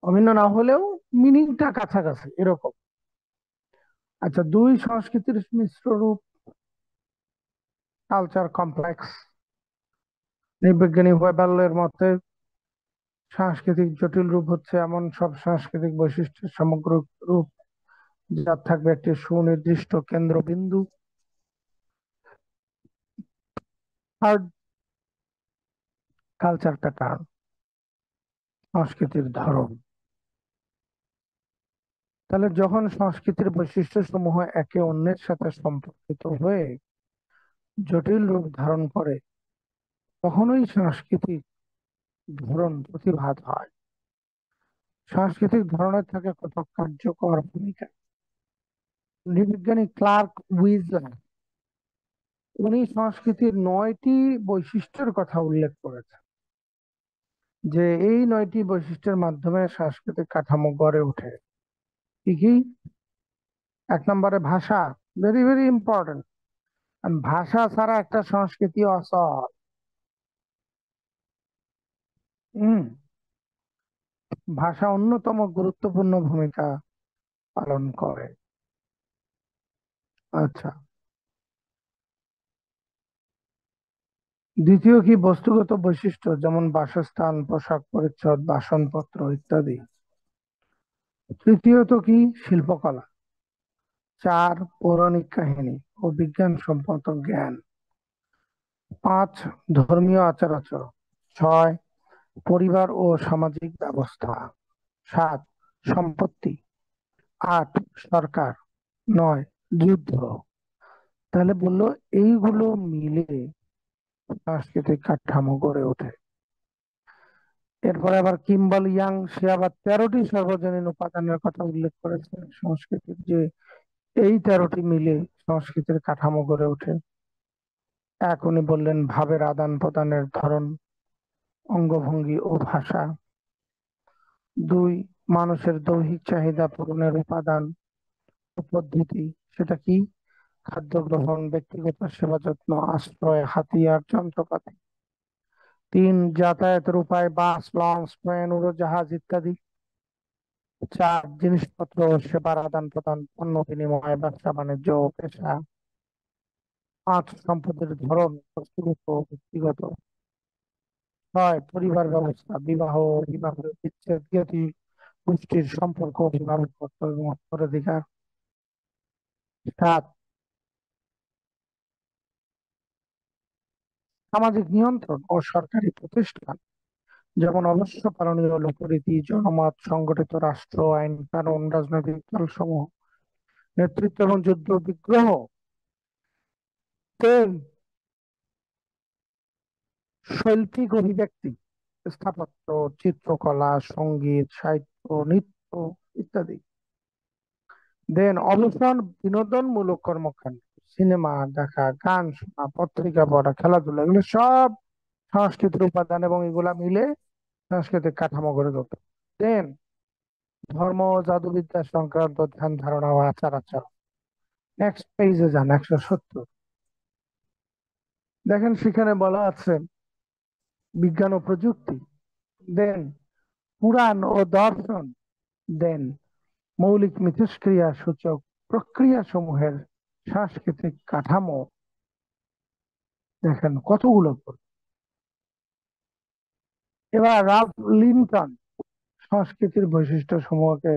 অভিন্ন না হলেও মিনিংটা কাছাকাছি এরকম। আচ্ছা, দুই সংস্কৃতির মিশ্র রূপ, কালচার কমপ্লেক্স। নৃবিজ্ঞানী ওয়েবেলের মতে সাংস্কৃতিক জটিল রূপ হচ্ছে এমন সব সাংস্কৃতিক বৈশিষ্ট্যের সমগ্র রূপ, যার থাকবে একটি সুনির্দিষ্ট কেন্দ্রবিন্দু। থার্ড, কালচার প্যাটার্ন, সংস্কৃতির ধরন। তাহলে যখন সংস্কৃতির বৈশিষ্ট্য সমূহ একে অন্যের সাথে সম্পর্কিত হয়ে জটিল রূপ ধারণ করে, তখনই সাংস্কৃতিক ধরন প্রতিভাত হয়। সাংস্কৃতিক ধরনের থাকে কতক কার্যকর ভূমিকা। নৃবিজ্ঞানী ক্লার্ক উইজলার, উনি সংস্কৃতির 9টি বৈশিষ্ট্যের কথা উল্লেখ করেছেন, যে এই 9টি বৈশিষ্ট্যের মাধ্যমে সাংস্কৃতিক কাঠামো গড়ে ওঠে। কি কি? এক নম্বরে ভাষা, ভেরি ভেরি ইম্পর্টেন্ট। ভাষা ছাড়া একটা সংস্কৃতি অচল। হম। ভাষা অন্যতম গুরুত্বপূর্ণ ভূমিকা পালন করে। আচ্ছা, দ্বিতীয় কি? বস্তুগত বৈশিষ্ট্য, যেমন বাসস্থান, পোশাক পরিচ্ছদ, বাসনপত্র ইত্যাদি। তৃতীয়ত কি? শিল্পকলা। 4, পৌরাণিক কাহিনী ও বিজ্ঞানসম্মত জ্ঞান। 5, ধর্মীয় আচার আচরণ। 6, পরিবার ও সামাজিক ব্যবস্থা। 7, সম্পত্তি। 8, সরকার। 9, যুদ্ধ। তাহলে বললো এইগুলো মিলে সাংস্কৃতিক কাঠামো গড়ে ওঠে। এরপরে আবার কিম্বল ইয়াং, সে আবার 13টি সর্বজনীন উপাদানের কথা উল্লেখ করেছে সংস্কৃতির, যে এই 13টি মিলে সংস্কৃতির কাঠামো গড়ে ওঠে। এক, উনি বললেন ভাবের আদান প্রদানের ধরন, অঙ্গভঙ্গি ও ভাষা। 2, মানুষের দৈহিক চাহিদা পূরণের উপাদান ও পদ্ধতি। সেটা কি? খাদ্য গ্রহণ, ব্যক্তিগত সেবা যত্ন, আশ্রয়, হাতিয়ার, যন্ত্রপাতি। 3, যাতায়াতের উপায়, বাস, লঞ্চ, ট্রেন, উড়োজাহাজ ইত্যাদি। 4, জিনিসপত্র ও সেবার আদান প্রদান, পণ্য বিনিময়, ব্যবসা বাণিজ্য ও পেশা। 5, সম্পদের ধরন, বস্তুগত ও ব্যক্তিগত। 6, পরিবার ব্যবস্থা, বিবাহ, বিবাহ বিচ্ছেদ, জ্ঞাতি গোষ্ঠীর সম্পর্ক, অভিভাবকত্ব এবং উত্তরাধিকার। 7, সামাজিক নিয়ন্ত্রণ ও সরকারি প্রতিষ্ঠান, যেমন অবশ্য পালনীয় লোকরীতি, জনমত, সংগঠিত রাষ্ট্র, আইন কানুন, রাজনৈতিক দলসমূহ, নেতৃত্ব এবং যুদ্ধ বিগ্রহ। 10, শৈল্পিক অভিব্যক্তি, স্থাপত্য, চিত্রকলা, সঙ্গীত, সাহিত্য, নৃত্য ইত্যাদি। দেন অবসর, বিনোদনমূলক কর্মকাণ্ড, সিনেমা দেখা, গান শোনা, পত্রিকা পড়া, খেলাধুলা, এগুলো সব সংস্কৃতির উপাদান এবং এগুলা মিলে সাংস্কৃতিক কাঠামো গড়ে তোলে। দেন ধর্ম ও জাদুবিদ্যা সংক্রান্ত ধ্যান ধারণা ও আচার আচরণ। নেক্সট পেজে যান, 170। দেখেন সেখানে বলা আছে বিজ্ঞান ও প্রযুক্তি। দেন পুরাণ ও দর্শন। দেন মৌলিক মিথস্ক্রিয়া সূচক প্রক্রিয়া সমূহের সাংস্কৃতিক কাঠামো। দেখেন কতগুলো পদ। এবার রালফ লিন্টন সংস্কৃতির বৈশিষ্ট্য সমূহকে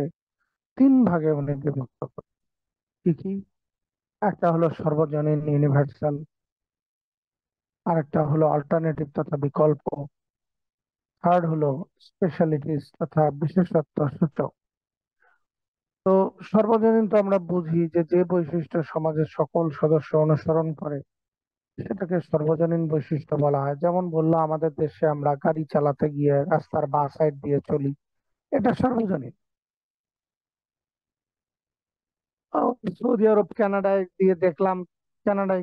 3 ভাগে উনি বিভক্ত করেন। কি কি? একটা হলো সর্বজনীন, ইউনিভার্সাল। আরেকটা হলো অল্টারনেটিভ তথা বিকল্প। থার্ড হলো স্পেশালিটিস তথা বিশেষত্ব সূচক। তো সর্বজনীন তো আমরা বুঝি যে যে বৈশিষ্ট্য সমাজের সকল সদস্য অনুসরণ করে সেটাকে সর্বজনীন বৈশিষ্ট্য বলা হয়। যেমন বললো আমাদের দেশে আমরা গাড়ি চালাতে গিয়ে রাস্তার বাঁ সাইড দিয়ে চলি, এটা সর্বজনীন। সৌদি আরব, কানাডায়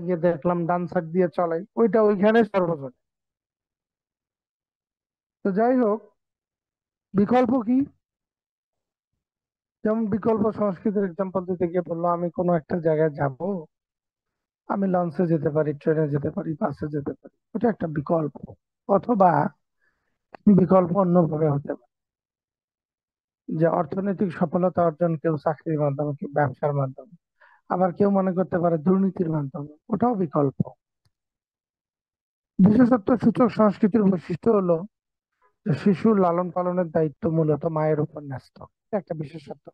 গিয়ে দেখলাম ডান সাইড দিয়ে চলে, ওইটা ওইখানে সর্বজনীন। তো যাই হোক, বিকল্প কি? যেমন বিকল্প সংস্কৃতির এক্সাম্পল দিতে গিয়ে বললো আমি কোনো একটা জায়গায় যাব, আমি লঞ্চে যেতে পারি, ট্রেনে যেতে পারি, বাসে যেতে পারি, ওটা একটা বিকল্প। অথবা বিকল্প অন্যভাবে হতে পারে। যে অর্থনৈতিক সফলতা অর্জন কেউ চাকরির মাধ্যমে, কেউ ব্যবসার মাধ্যমে, আবার কেউ মনে করতে পারে দুর্নীতির মাধ্যমে, ওটাও বিকল্প। বিশেষত্ব সূচক সংস্কৃতির বৈশিষ্ট্য হলো যে শিশুর লালন পালনের দায়িত্ব মূলত মায়ের উপর ন্যস্ত। এটা একটা বিশেষত্ব।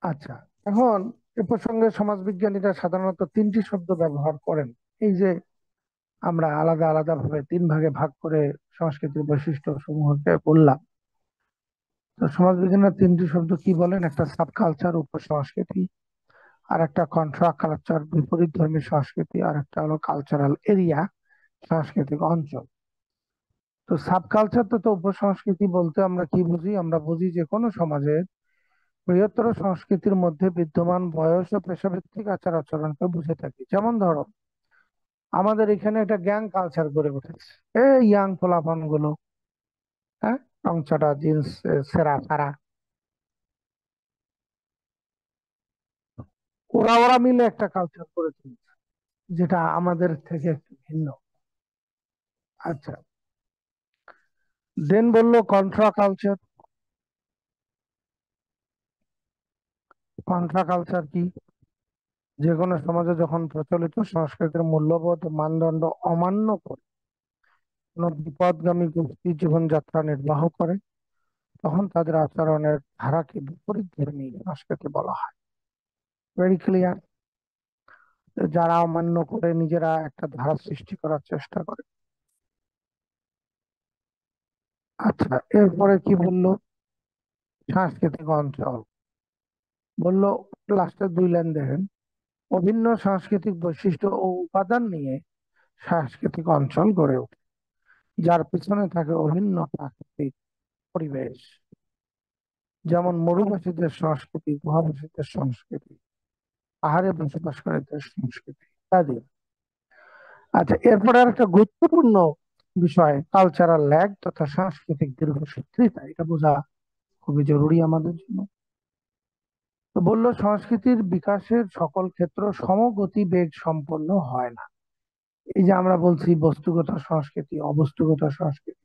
আচ্ছা, এখন এ প্রসঙ্গে সমাজবিজ্ঞানীরা সাধারণত তিনটি শব্দ ব্যবহার করেন। এই যে আমরা আলাদা আলাদা ভাবে তিন ভাগে ভাগ করে সংস্কৃতির বৈশিষ্ট্য সমূহকে বললাম, তো সমাজবিজ্ঞানীরা তিনটি শব্দ কি বলেন? একটা সাব কালচার, উপসংস্কৃতি, আর একটা কন্ট্রা কালচার, বিপরীত ধর্মী সংস্কৃতি, আর একটা হলো কালচারাল এরিয়া, সাংস্কৃতিক অঞ্চল। তো সাব কালচার তো উপসংস্কৃতি বলতে আমরা কি বুঝি? আমরা বুঝি যে কোনো সমাজের বৃহত্তর সংস্কৃতির মধ্যে বিদ্যমান বয়স ও পেশাভিত্তিক আচার আচরণকে বুঝে থাকি। যেমন ধরো, আমাদের এখানে একটা গ্যাং কালচার গড়ে উঠেছে। এই ইয়াং পোলাপান গুলো, হ্যাঁ, রংচটা জিন্স, সেরা ফারা, ওরা ওরা মিলে একটা কালচার করে তুলছে, যেটা আমাদের থেকে একটু ভিন্ন। আচ্ছা, দেন বললো কন্ট্রা কালচার। কন্ট্রা কালচার কি? যে কোনো সমাজে যখন প্রচলিত সংস্কৃতির মূল্যবোধ ও মানদণ্ড অমান্য করে কোনো বিপদগামী গোষ্ঠী জীবনযাত্রা নির্বাহ করে, তখন তাদের আচরণের ধারাকে বিপরীত ধর্মী সংস্কৃতি বলা হয়। Very clear. যারা অমান্য করে নিজেরা একটা ধারা সৃষ্টি করার চেষ্টা করে। আচ্ছা, এরপরে কি বললো? সাংস্কৃতিক অঞ্চল বললো, লাস্টের দুই লাইন দেখেন, অভিন্ন সাংস্কৃতিক বৈশিষ্ট্য ও উপাদান নিয়ে সাংস্কৃতিক অঞ্চল গড়ে ওঠে, যার পিছনে থাকে অভিন্ন প্রাকৃতিক পরিবেশ, যেমন মরুবাসীদের সংস্কৃতি, গুহাবাসীদের সংস্কৃতি, পাহাড়ে বসবাসকারীদের সংস্কৃতি ইত্যাদি। আচ্ছা, এরপরে আর একটা গুরুত্বপূর্ণ বিষয় কালচারাল ল্যাগ তথা সাংস্কৃতিক দীর্ঘসূত্রিতা, এটা বোঝা খুবই জরুরি আমাদের জন্য। তো বললো সংস্কৃতির বিকাশের সকল ক্ষেত্র সমগতি বেগ সম্পন্ন হয় না। এই যে আমরা বলছি বস্তুগত সংস্কৃতি, অবস্তুগত সংস্কৃতি,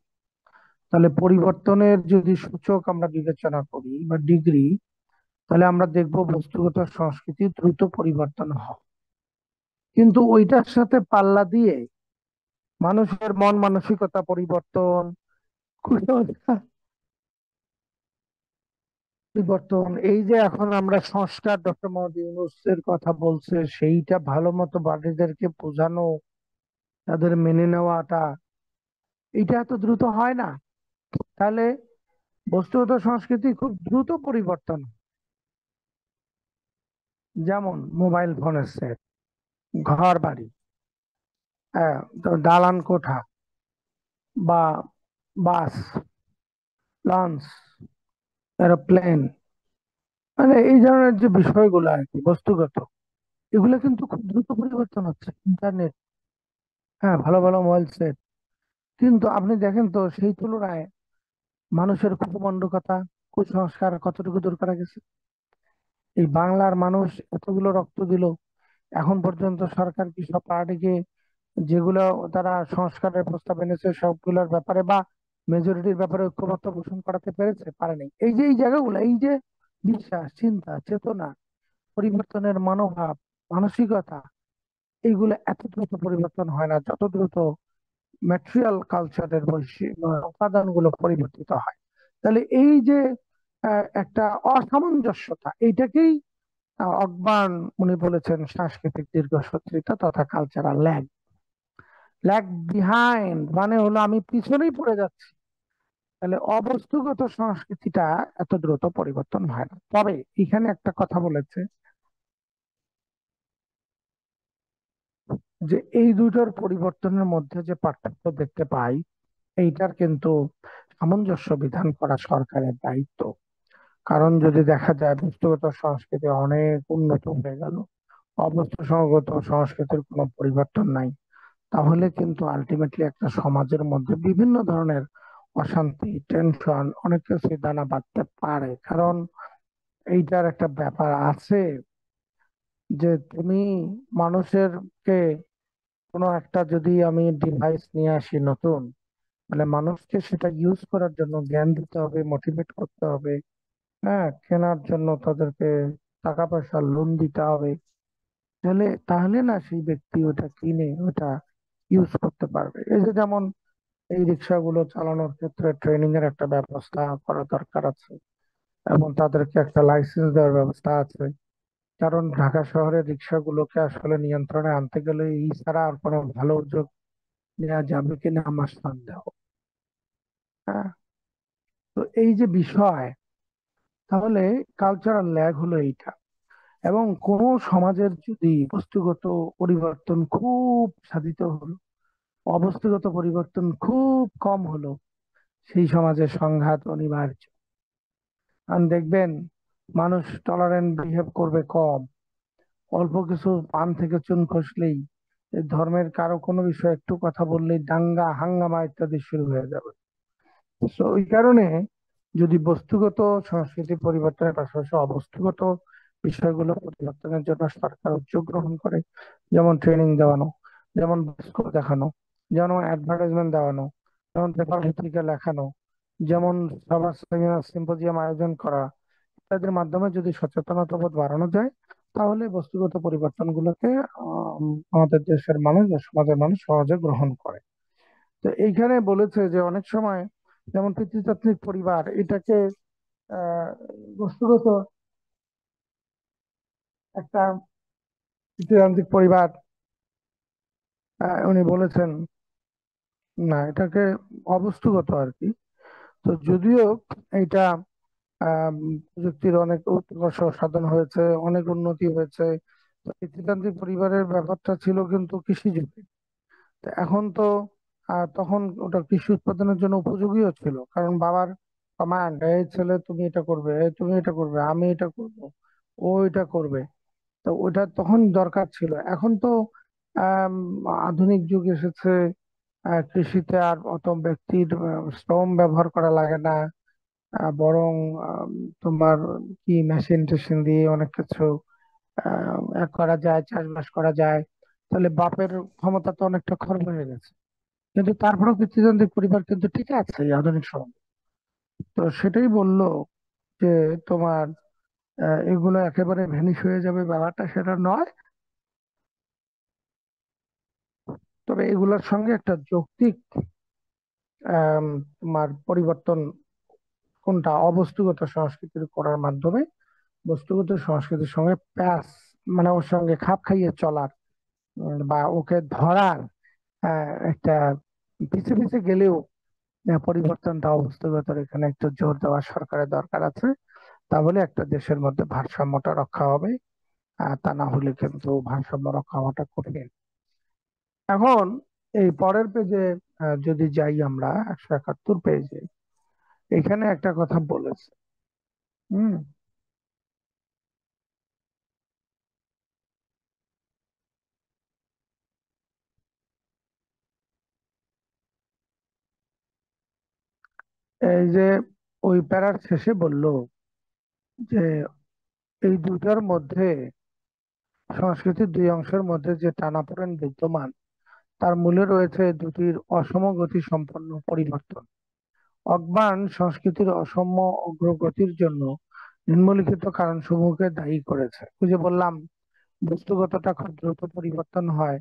তাহলে পরিবর্তনের যদি সূচক আমরা বিবেচনা করি বা ডিগ্রি, তাহলে আমরা দেখব বস্তুগত সংস্কৃতি দ্রুত পরিবর্তন হয়, কিন্তু ওইটার সাথে পাল্লা দিয়ে মানুষের মন মানসিকতা পরিবর্তন, কুসংস্কার পরিবর্তন, এই যে এখন আমরা সংস্কার, ডক্টর মোহাম্মদ ইউনূসের কথা বলছে, সেইটা ভালো মতো বাড়িদেরকে বোঝানো, তাদের মেনে নেওয়াটা, এটা এত দ্রুত হয় না। তাহলে বস্তুগত সংস্কৃতি খুব দ্রুত পরিবর্তন। যেমন মোবাইল ফোন এসছে, ঘর বাড়ি, হ্যাঁ, তো দালান কোঠা, বা বাস, লঞ্চ, এরোপ্লেন, মানে এই ধরনের যে বিষয়গুলো আর কি বস্তুগত, এগুলো কিন্তু খুব দ্রুত পরিবর্তন হচ্ছে। ইন্টারনেট, হ্যাঁ, ভালো ভালো মোবাইল সেট, কিন্তু আপনি দেখেন তো সেই তুলনায় মানুষের কুমন্ডকতা, কুসংস্কার কতটুকু দূর করা গেছে? এই বাংলার মানুষ এতগুলো রক্ত দিল, এখন পর্যন্ত সরকার কি সব পার্টিকে, যেগুলো তারা সংস্কারের প্রস্তাব এনেছে সবগুলোর ব্যাপারে বা মেজরিটির ব্যাপারে ঐক্যমত্য পোষণ করাতে পেরেছে? পারেনি। এই যে এই জায়গাগুলো, এই যে বিশ্বাস, চিন্তা, চেতনা, পরিবর্তনের মনোভাব, মানসিকতা, এইগুলো এত দ্রুত পরিবর্তন হয় না যত দ্রুত ম্যাটেরিয়াল কালচারের উপাদানগুলো পরিবর্তিত হয়। তাহলে এই যে একটা অসামঞ্জস্যতা, এইটাকেই অকবার্ন উনি বলেছেন সাংস্কৃতিক দীর্ঘসূত্রিতা তথা কালচারাল ল্যাগ। ল্যাগ বিহাইন্ড মানে হলো আমি পিছনেই পড়ে যাচ্ছি। তাহলে অবস্তুগত সংস্কৃতিটা এত দ্রুত পরিবর্তন হয় না। তবে এখানে একটা কথা বলেছে যে এই দুটোর পরিবর্তনের মধ্যে যে পার্থক্য দেখতে পাই, এইটার কিন্তু সামঞ্জস্য বিধান করা সরকারের দায়িত্ব। কারণ যদি দেখা যায় বস্তুগত সংস্কৃতি অনেক উন্নত হয়ে গেল, অবস্থাসংগত সংস্কৃতির কোনো পরিবর্তন নাই, তাহলে কিন্তু আলটিমেটলি একটা সমাজের মধ্যে বিভিন্ন ধরনের অশান্তি, টেনশন, অনেক কিছু দানা বাঁধতে পারে। কারণ এইটার একটা ব্যাপার আছে যে তুমি মানুষের কে কোনো একটা, যদি আমি ডিভাইস নিয়ে আসি নতুন, মানে মানুষকে সেটা ইউজ করার জন্য জ্ঞান দিতে হবে, মোটিভেট করতে হবে। হ্যাঁ, কেনার জন্য তাদেরকে টাকা পয়সা লোন দিতে হবে। তাহলে তাহলে না সেই ব্যক্তি ওটা কিনে ওটা ইউজ করতে পারবে। এই যে যেমন এই রিক্সাগুলো চালানোর ক্ষেত্রে ট্রেনিং এর একটা ব্যবস্থা করা দরকার আছে, এবং তাদেরকে একটা লাইসেন্স দেওয়ার ব্যবস্থা আছে। কারণ ঢাকা শহরের রিক্সাগুলোকে আসলে নিয়ন্ত্রণে আনতে গেলে এই ছাড়া আর কোনো ভালো উদ্যোগ নেওয়া যাবে কিনা আমার সন্দেহ। হ্যাঁ, তো এই যে বিষয়, তাহলে কালচারাল ল্যাগ হলো এইটা। এবং কোন সমাজের যদি বস্তুগত পরিবর্তন খুব সাধিত হলো, অবস্থাগত পরিবর্তন খুব কম হলো, সেই সমাজের সংঘাত অনিবার্য। আর দেখবেন মানুষ টলারেন্ট বিহেভ করবে কম। অল্প কিছু পান থেকে চুন খসলেই, এই ধর্মের কারো কোনো বিষয়ে একটু কথা বললেই দাঙ্গা হাঙ্গামা ইত্যাদি শুরু হয়ে যাবে। তো ওই কারণে যদি বস্তুগত সংস্কৃতি পরিবর্তনের পাশাপাশি অবস্থাগত বিষয়গুলো পরিবর্তনের জন্য সরকার উদ্যোগ গ্রহণ করে, যেমন ট্রেনিং দেওয়ানো, যেমন বাস্তব দেখানো, যেমন অ্যাডভার্টাইজমেন্ট দেওয়ানো, যেমন পেপার পত্রিকা লেখানো, যেমন সভা সেমিনার সিম্পোজিয়াম আয়োজন করা ইত্যাদির মাধ্যমে যদি সচেতনতা বোধ বাড়ানো যায়, তাহলে বস্তুগত পরিবর্তনগুলোকে আমাদের দেশের মানুষ বা সমাজের মানুষ সহজে গ্রহণ করে। তো এইখানে বলেছে যে অনেক সময় যেমন পিতৃতান্ত্রিক পরিবার এটাকে আহ বস্তুগত একটা পিতৃতান্ত্রিক পরিবার, উনি বলেছেন না, এটাকে অবস্তুগত আর কি। তো যদিও এটা আহ প্রযুক্তির অনেক উৎকর্ষ সাধন হয়েছে, অনেক উন্নতি হয়েছে, তো পিতৃতান্ত্রিক পরিবারের ব্যাপারটা ছিল কিন্তু কৃষিযুগে। তো এখন তো তখন ওটা কৃষি উৎপাদনের জন্য উপযোগীও ছিল, কারণ বাবার কমান্ড, এই ছেলে তুমি এটা করবে, এই তুমি এটা করবে, আমি এটা করব, ও এটা করবে। তো ওটা তখন দরকার ছিল। এখন তো আম, আধুনিক যুগ এসেছে। কৃষিতে আর অত ব্যক্তির শ্রম ব্যবহার করা লাগে না। বরং আম, তোমার কি মেশিন টেশিন দিয়ে অনেক কিছু করা যায়, চাষবাস করা যায়। তাহলে বাপের ক্ষমতা তো অনেকটা খর্ব হয়ে গেছে। কিন্তু তারপরেও পিতৃতান্ত্রিক পরিবার কিন্তু ঠিক আছে এই আধুনিক সময়। তো সেটাই বললো যে তোমার এগুলো একেবারে ভ্যানিশ হয়ে যাবে, ব্যাপারটা সেটা নয়। তবে এগুলোর সঙ্গে একটা যৌক্তিক তোমার পরিবর্তন কোনটা অবস্তুগত সংস্কৃতির করার মাধ্যমে বস্তুগত সংস্কৃতির সঙ্গে প্যাস, মানে ওর সঙ্গে খাপ খাইয়ে চলার, বা ওকে ধরার একটা পিছে পিছে গেলেও পরিবর্তনটা অবস্থাগত, এখানে একটু জোর দেওয়া সরকারের দরকার আছে। তাহলে একটা দেশের মধ্যে ভারসাম্যটা রক্ষা হবে। তা না হলে কিন্তু ভারসাম্য রক্ষা হওয়াটা কঠিন। এখন এই পরের পেজে যদি যাই আমরা 171 পেজে, এখানে একটা কথা বলেছে। হুম, এই যে ওই প্যারার শেষে বলল যে এই দুটার মধ্যে, সংস্কৃতির দুই অংশের মধ্যে যে টানাপোড়েন বিদ্যমান, তার মূলে রয়েছে দুটির অসম গতি সম্পন্ন পরিবর্তন। অজ্ঞান সংস্কৃতির অসম অগ্রগতির জন্য নিম্নলিখিত কারণসমূহকে দায়ী করেছে। ওই যে বললাম, বস্তুগতটা খুব দ্রুত পরিবর্তন হয়,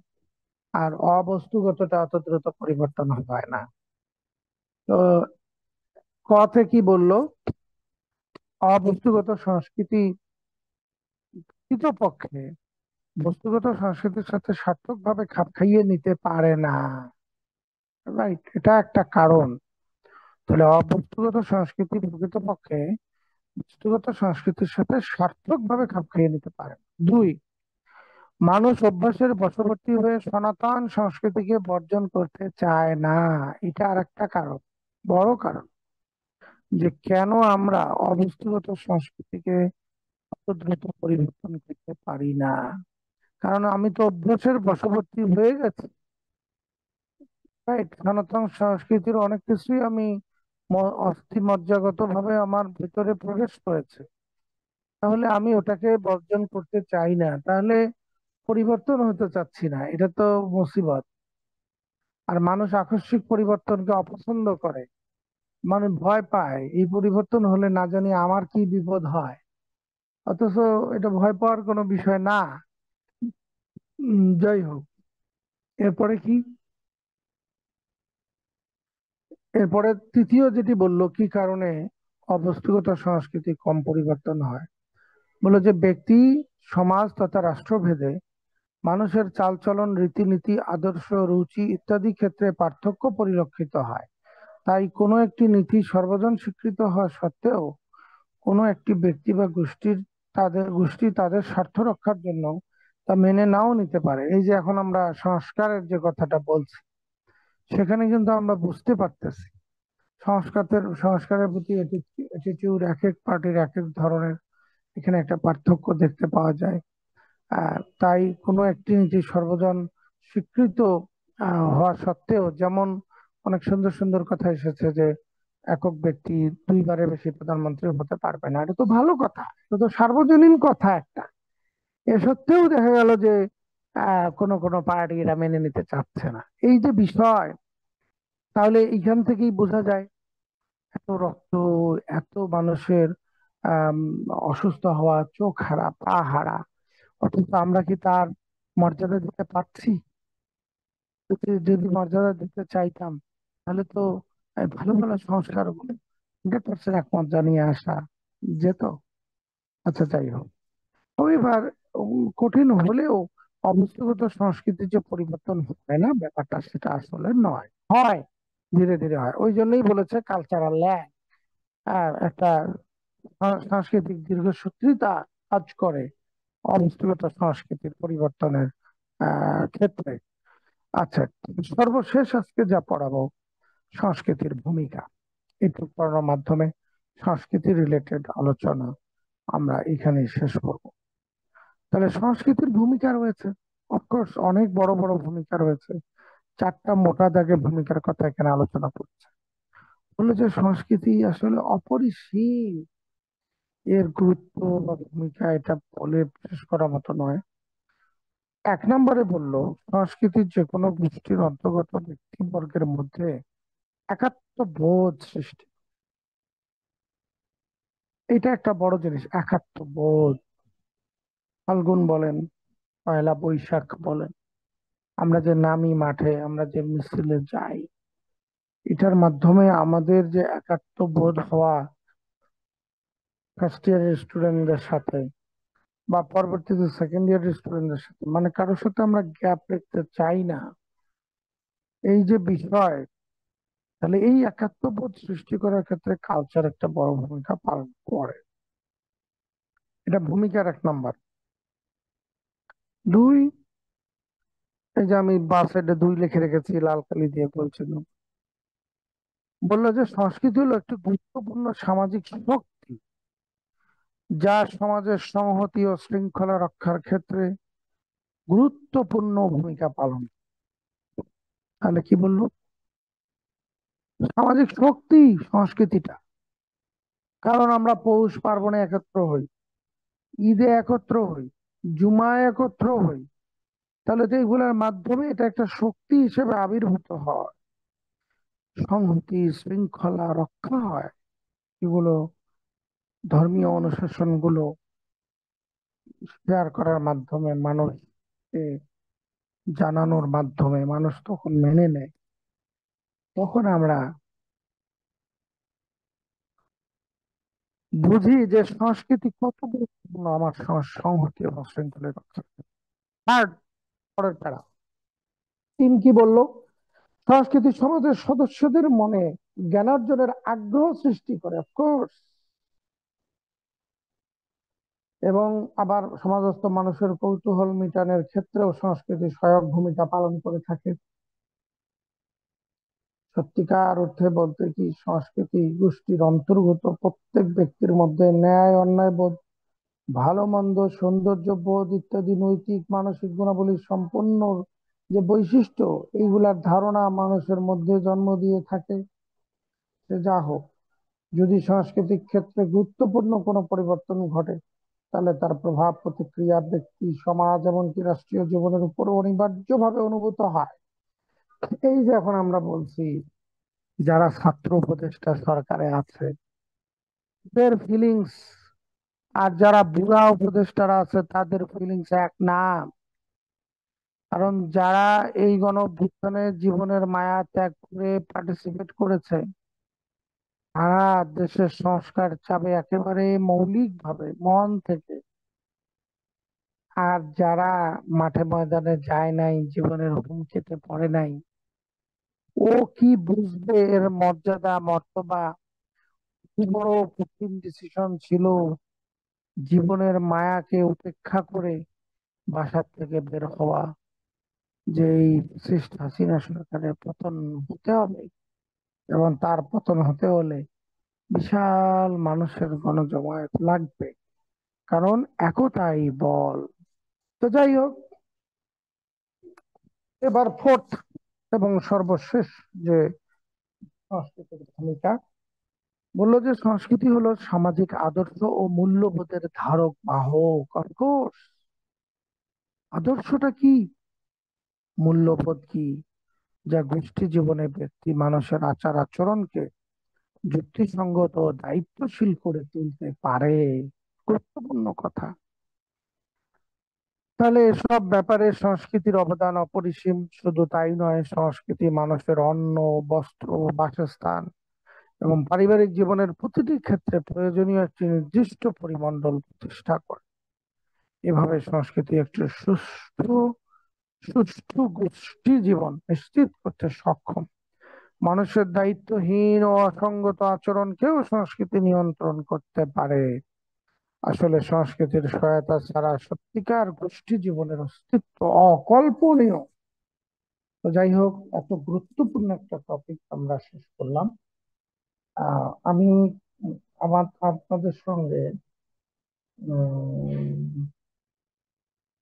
আর অবস্তুগতটা অত দ্রুত পরিবর্তন হয় না। তো কতে কি বললো, অবস্তুগত সংস্কৃতি পক্ষে বস্তুগত সংস্কৃতির সাথে সার্থকভাবে খাপ খাইয়ে নিতে পারে না। রাইট, এটা একটা কারণ। তাহলে অবস্তুগত সংস্কৃতি প্রকৃতপক্ষে বস্তুগত সংস্কৃতির সাথে সার্থকভাবে খাপ খাইয়ে নিতে পারে না। দুই, মানুষ অভ্যাসের বশবর্তী হয়ে সনাতন সংস্কৃতিকে বর্জন করতে চায় না। এটা আর একটা কারণ, বড় কারণ, যে কেন আমরা অবস্থাগত সংস্কৃতিকে অত দ্রুত পরিবর্তন করতে পারি না। কারণ আমি তো অভ্যাসের বশবর্তী হয়ে গেছি। রাইট, সনাতন সংস্কৃতির অনেক কিছুই আমি অস্থি মজ্জাগত ভাবে আমার ভিতরে প্রবেশ করেছে। তাহলে আমি ওটাকে বর্জন করতে চাই না, তাহলে পরিবর্তন হতে চাচ্ছি না, এটা তো মুসিবত। আর মানুষ আকস্মিক পরিবর্তনকে অপছন্দ করে, মানুষ ভয় পায় এই পরিবর্তন হলে না জানি আমার কি বিপদ হয়। অথচ এটা ভয় পাওয়ার কোনো বিষয় না। যাই হোক, এরপরে কি, এরপরে তৃতীয় যেটি বললো কি কারণে অবস্তুগত সংস্কৃতি কম পরিবর্তন হয়, বললো যে ব্যক্তি, সমাজ তথা রাষ্ট্রভেদে মানুষের চালচলন, রীতিনীতি, আদর্শ, রুচি ইত্যাদি ক্ষেত্রে পার্থক্য পরিলক্ষিত হয়। তাই কোনো একটি নীতি সর্বজন স্বীকৃত হওয়া সত্ত্বেও কোনো একটি ব্যক্তি বা গোষ্ঠী তাদের স্বার্থ রক্ষার জন্য তা মেনে নাও নিতে পারে। এই যে এখন আমরা সংস্কারের যে কথাটা বলছি, সেখানে কিন্তু আমরা বুঝতে পারতেছি সংস্কারের প্রতি অ্যাটিটিউড এক এক পার্টির এক এক ধরনের, এখানে একটা পার্থক্য দেখতে পাওয়া যায়। তাই কোনো একটি নীতি সর্বজন স্বীকৃত হওয়া সত্ত্বেও, যেমন অনেক সুন্দর সুন্দর কথা এসেছে যে একক ব্যক্তি দুইবারের বেশি প্রধানমন্ত্রী হতে পারবে না, এটা তো ভালো কথা, এটা তো সার্বজনীন কথা একটা। এ সত্ত্বেও দেখা গেল যে কোনো কোনো পার্টি এরা মেনে নিতে চাচ্ছে না, এই যে বিষয়। তাহলে এইখান থেকেই বোঝা যায় এত রক্ত, এত মানুষের আম, অসুস্থ হওয়া, চোখ হারা, পা হারা, অথচ আমরা কি তার মর্যাদা দিতে পারছি? যদি মর্যাদা দিতে চাইতাম, তাহলে তো ভালো ভালো সংস্কার গুলো 100% একমত জানিয়ে আসা যেত। আচ্ছা, যাই হোক, এবার কঠিন হলেও অবস্থাগত সংস্কৃতির যে পরিবর্তন হয় না ব্যাপারটা, সেটা আসলে নয়, হয়, ধীরে ধীরে হয়। ওই জন্যই বলেছে কালচারাল ল্যাগ, একটা সাংস্কৃতিক দীর্ঘসূত্রিতা কাজ করে অবস্থাগত সংস্কৃতির পরিবর্তনের ক্ষেত্রে। আচ্ছা, সর্বশেষ আজকে যা পড়াবো, সংস্কৃতির ভূমিকা, এইটুকু পড়ানোর মাধ্যমে সংস্কৃতি রিলেটেড আলোচনা আমরা এখানে শেষ করব। তাহলে সংস্কৃতির ভূমিকা রয়েছে, অফকোর্স অনেক বড় বড় ভূমিকা রয়েছে। চারটা মোটা দাগে ভূমিকার কথা এখানে আলোচনা করছে। বললো যে সংস্কৃতি আসলে অপরিসীম, এর গুরুত্ব বা ভূমিকা এটা বলে শেষ করার মতো নয়। এক নম্বরে বললো সংস্কৃতির যে কোনো গোষ্ঠীর অন্তর্গত ব্যক্তিবর্গের মধ্যে একাত্ম বোধ সৃষ্টি, এটা একটা বড় জিনিস, একাত্ম বোধ। ফাল্গুন বলেন, পয়লা বৈশাখ বলেন, আমরা যে নামি মাঠে, আমরা যে মিছিলে যাই, এটার মাধ্যমে আমাদের যে একাত্ম বোধ হওয়া, ফার্স্ট ইয়ারের স্টুডেন্টদের সাথে বা পরবর্তীতে সেকেন্ড ইয়ারের স্টুডেন্টদের সাথে, মানে কারোর সাথে আমরা গ্যাপ রাখতে চাই না, এই যে বিষয়, তাহলে এই একাত্মবোধ সৃষ্টি করার ক্ষেত্রে কালচার একটা বড় ভূমিকা পালন করে। এটা ভূমিকার এক নাম্বার। দুই, এই যে আমি বাঁ সাইডে দুই লিখে রেখেছি লাল কালি দিয়ে বলছিল, বললো যে সংস্কৃতি হলো একটি গুরুত্বপূর্ণ সামাজিক শক্তি, যা সমাজের সংহতি ও শৃঙ্খলা রক্ষার ক্ষেত্রে গুরুত্বপূর্ণ ভূমিকা পালন। তাহলে কি বললো, সামাজিক শক্তি সংস্কৃতিটা, কারণ আমরা পৌষ পার্বণে একত্র হই, ঈদে একত্র হই, জুমায় একত্র হই, তাহলে তো এগুলোর মাধ্যমে এটা একটা শক্তি হিসেবে আবির্ভূত হয়, সংহতি শৃঙ্খলা রক্ষা হয়। এগুলো ধর্মীয় অনুশাসন গুলো শেয়ার করার মাধ্যমে, মানুষকে জানানোর মাধ্যমে মানুষ তখন মেনে নেয়। তখন আমরা বুঝি যে সংস্কৃতি কত গুরুত্বপূর্ণ আমার সংহতি এবং শৃঙ্খলা রক্ষা। আর পরের প্যারা তিন কি বললো, সংস্কৃতি সমাজের সদস্যদের মনে জ্ঞানার্জনের আগ্রহ সৃষ্টি করে, অফকোর্স, এবং আবার সমাজস্থ মানুষের কৌতূহল মিটানোর ক্ষেত্রেও সংস্কৃতি সহায়ক ভূমিকা পালন করে থাকে। সত্যিকার অর্থে বলতে কি, সংস্কৃতি গোষ্ঠীর অন্তর্গত প্রত্যেক ব্যক্তির মধ্যে ন্যায় অন্যায় বোধ, ভালো মন্দ, সৌন্দর্য বোধ ইত্যাদি নৈতিক মানসিক গুণাবলী সম্পন্ন যে বৈশিষ্ট্য, এইগুলার ধারণা মানুষের মধ্যে জন্ম দিয়ে থাকে। সে যা হোক, যদি সাংস্কৃতিক ক্ষেত্রে গুরুত্বপূর্ণ কোনো পরিবর্তন ঘটে, তাহলে তার প্রভাব প্রতিক্রিয়া ব্যক্তি, সমাজ এমনকি রাষ্ট্রীয় জীবনের উপর অনিবার্যভাবে অনুভূত হয়। এই যে এখন আমরা বলছি যারা ছাত্র উপদেষ্টা সরকারে আছে, তাদের ফিলিংস আর যারা বুড়া উপদেষ্টারা আছে তাদের ফিলিংস এক না। কারণ যারা এই গণ অভ্যুত্থানে জীবনের মায়া ত্যাগ করে পার্টিসিপেট করেছে, তারা দেশের সংস্কার চাবে একেবারে মৌলিক ভাবে মন থেকে। আর যারা মাঠে ময়দানে যায় নাই, জীবনের হুমকিতে পড়ে নাই, ও কি বুঝবে এর মর্যাদা মর্তবা? কি বড় কঠিন ডিসিশন ছিল জীবনের মায়াকে উপেক্ষা করে বাসার থেকে বের হওয়া, যে এই ফ্যাসিস্ট হাসিনা সরকারের পতন হতে হবে। এবং তার পতন হতে হলে বিশাল মানুষের গণজমায়েত লাগবে, কারণ একতাই বল। তো যাই হোক, এবার ফোর্থ এবং সর্বশেষ যে সংস্কৃতির ভূমিকা, বললো যে সংস্কৃতি হলো সামাজিক আদর্শ ও মূল্যবোধের ধারক বাহক। অফকোর্স, আদর্শটা কি, মূল্যবোধ কি, যা গোষ্ঠী জীবনে ব্যক্তি মানুষের আচার আচরণকে যুক্তিসঙ্গত ও দায়িত্বশীল করে তুলতে পারে। গুরুত্বপূর্ণ কথা। তাহলে এসব ব্যাপারে সংস্কৃতির অবদান অপরিসীম। শুধু তাই নয়, সংস্কৃতি মানুষের অন্ন, বস্ত্র, বাসস্থান এবং পারিবারিক জীবনের প্রতিটি ক্ষেত্রে প্রয়োজনীয় একটি নির্দিষ্ট পরিমণ্ডল প্রতিষ্ঠা করে। এভাবে সংস্কৃতি একটি সুষ্ঠু সুষ্ঠু গোষ্ঠী জীবন নিশ্চিত করতে সক্ষম। মানুষের দায়িত্বহীন ও অসঙ্গত আচরণকেও সংস্কৃতি নিয়ন্ত্রণ করতে পারে। আসলে সংস্কৃতির সহায়তা ছাড়া সত্যিকার গোষ্ঠী জীবনের অস্তিত্ব অকল্পনীয়। তো যাই হোক, এত গুরুত্বপূর্ণ একটা টপিক আমরা শেষ করলাম। আমি আপনাদের সঙ্গে উম,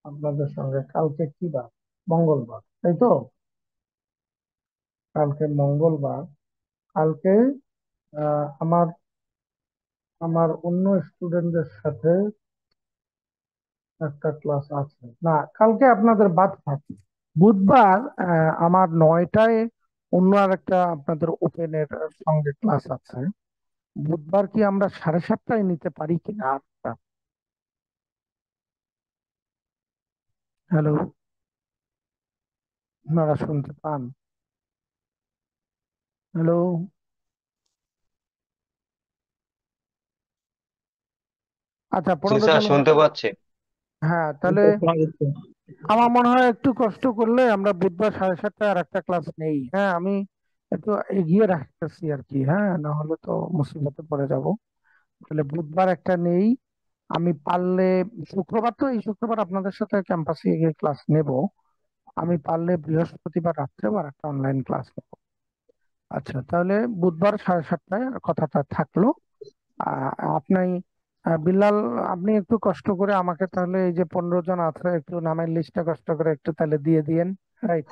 আপনাদের সঙ্গে কালকে কি বার? মঙ্গলবার, তাই তো? কালকে মঙ্গলবার। কালকে আমার আমার অন্য স্টুডেন্টদের সাথে একটা ক্লাস আছে। না, কালকে আপনাদের বাদ থাকে। বুধবার আমার 9টায় অন্য আর একটা আপনাদের ওপেনের সঙ্গে ক্লাস আছে। বুধবার কি আমরা 7:30টায় নিতে পারি কিনা? হ্যালো, আপনারা শুনতে পান? হ্যালো। আচ্ছা, জি 15 স্যার, জন। শুনতে পাচ্ছি। হ্যাঁ, তাহলে আমার মনে হয় একটু কষ্ট করলে আমরা বুধবার 7:30টায় আর একটা ক্লাস নেই। হ্যাঁ, আমি একটু এগিয়ে রাখতেছি আর কি। হ্যাঁ, না হলে তো মুসিবতে পড়ে যাব। তাহলে বুধবার একটা নেই। আমি পারলে শুক্রবার, তো এই শুক্রবার আপনাদের সাথে ক্যাম্পাসে গিয়ে ক্লাস নেব। আমি পারলে বৃহস্পতিবার রাত্রে আর একটা অনলাইন ক্লাস নেব। আচ্ছা, তাহলে বুধবার 7:30টায় কথাটা থাকলো। আপনি বিল্লাল, আপনি একটু কষ্ট করে আমাকে তাহলে এই যে 15 জন আছে, একটু নামের লিস্টটা কষ্ট করে একটু তাহলে দিয়ে দিয়েন। রাইট।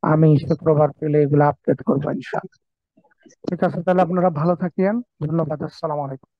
আমি শুক্রবার পেলে এগুলো আপডেট করবো ইনশাআল্লাহ। ঠিক আছে, তাহলে আপনারা ভালো থাকিয়েন। ধন্যবাদ। আসসালামু আলাইকুম।